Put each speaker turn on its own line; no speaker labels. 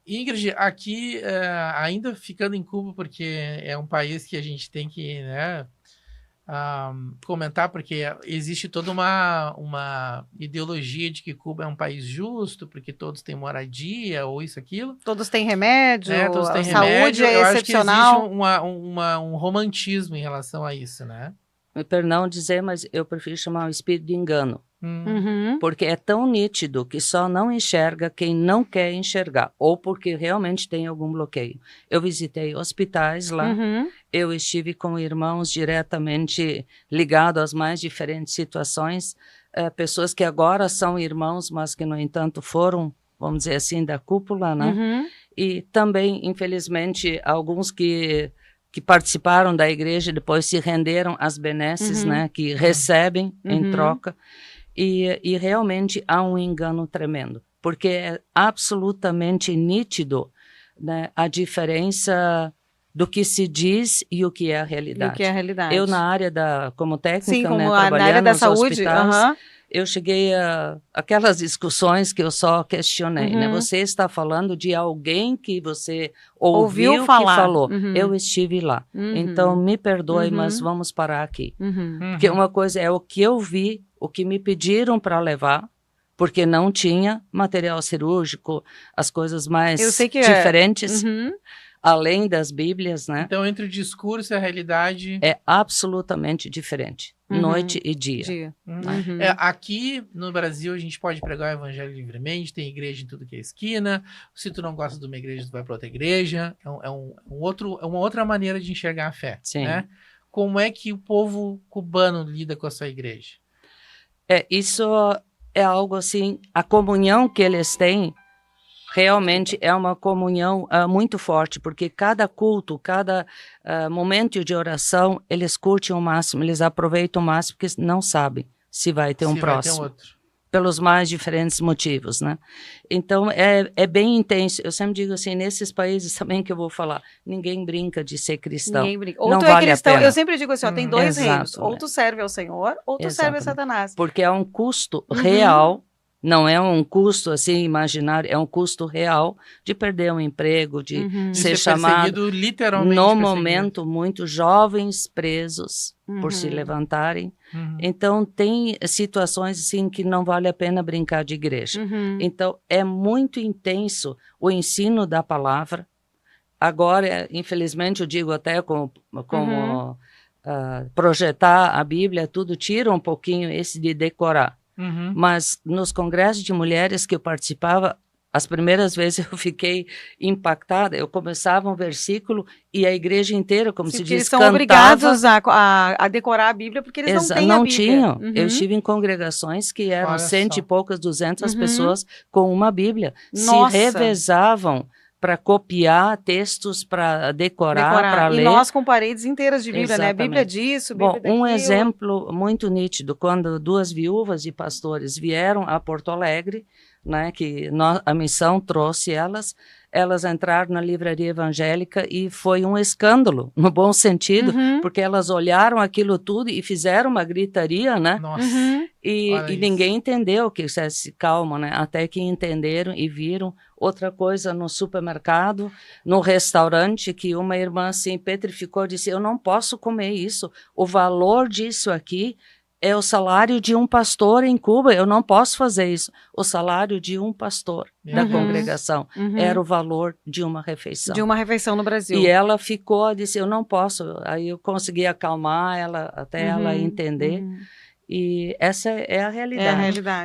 Ingrid, aqui, ainda ficando em Cuba, porque é um país que a gente tem que, né, comentar, porque existe toda uma ideologia de que Cuba é um país justo, porque todos têm moradia, ou isso, aquilo.
Todos têm remédio,
Todos têm
a saúde
remédio.
é
Eu acho que
excepcional.
existe um romantismo em relação a isso, né?
Por não dizer, mas eu prefiro chamar o espírito de engano. Porque é tão nítido que só não enxerga quem não quer enxergar, ou porque realmente tem algum bloqueio. Eu visitei hospitais lá, eu estive com irmãos diretamente ligados às mais diferentes situações, pessoas que agora são irmãos, mas que, no entanto, foram, vamos dizer assim, da cúpula, né? E também, infelizmente, alguns que participaram da igreja depois se renderam às benesses, né? Que recebem em troca. E realmente há um engano tremendo, porque é absolutamente nítido, né, a diferença do que se diz e o que é a realidade.
E o que é a realidade.
Eu, na área como técnica,
sim, como
né,
na área da saúde,
hospitais, eu cheguei a aquelas discussões que eu só questionei, né? Você está falando de alguém que você ouviu
falar.
Que falou. Eu estive lá. Então, me perdoe, mas vamos parar aqui. Porque uma coisa é o que eu vi, o que me pediram para levar, porque não tinha material cirúrgico, as coisas mais diferentes, além das Bíblias, né?
Então, entre o discurso e a realidade...
É absolutamente diferente, noite e dia.
Aqui no Brasil, a gente pode pregar o evangelho livremente, tem igreja em tudo que é esquina, se tu não gosta de uma igreja, tu vai para outra igreja, é uma outra maneira de enxergar a fé, né? Como é que o povo cubano lida com a sua igreja?
Isso é algo assim, a comunhão que eles têm realmente é uma comunhão muito forte, porque cada culto, cada momento de oração, eles curtem o máximo, eles aproveitam o máximo, porque não sabem se vai ter um próximo.
Vai ter outro.
Pelos mais diferentes motivos, né? Então, é bem intenso. Eu sempre digo assim, nesses países também que eu vou falar, ninguém brinca de ser cristão.
Ninguém brinca. Ou
não
tu
vale
é cristão,
a pena.
Eu sempre digo assim, tem dois reinos. Ou tu serve ao Senhor, ou tu serve a Satanás.
Porque é um custo real, não é um custo assim imaginário, é um custo real de perder um emprego, de ser chamado,
literalmente
no momento, muitos jovens presos por se levantarem. Então, tem situações assim que não vale a pena brincar de igreja. Então, é muito intenso o ensino da palavra. Agora, infelizmente, eu digo até como projetar a Bíblia, tudo tira um pouquinho esse de decorar. Mas nos congressos de mulheres que eu participava, as primeiras vezes eu fiquei impactada. Eu começava um versículo e a igreja inteira, como se diz,
eles são
cantava.
Obrigados a decorar a Bíblia, porque eles não têm a Bíblia.
Tinham. Eu estive em congregações que eram 100 e poucas, 200 pessoas com uma Bíblia.
Nossa.
Se revezavam para copiar textos, para decorar, para ler.
E nós com paredes inteiras de Bíblia, né? Bíblia disso, Bíblia daquilo.
Um exemplo muito nítido, quando 2 viúvas de pastores vieram a Porto Alegre, né, que a missão trouxe elas entraram na livraria evangélica e foi um escândalo, no bom sentido, porque elas olharam aquilo tudo e fizeram uma gritaria, né? E ninguém entendeu que isso é calma, né? Até que entenderam e viram. Outra coisa, no supermercado, no restaurante, que uma irmã assim petrificou, disse, eu não posso comer isso, o valor disso aqui é o salário de um pastor em Cuba, eu não posso fazer isso. O salário de um pastor da congregação era o valor de uma refeição.
De uma refeição no Brasil.
E ela ficou, disse, eu não posso. Aí eu consegui acalmar ela, até ela entender. E essa é a realidade.
É a realidade.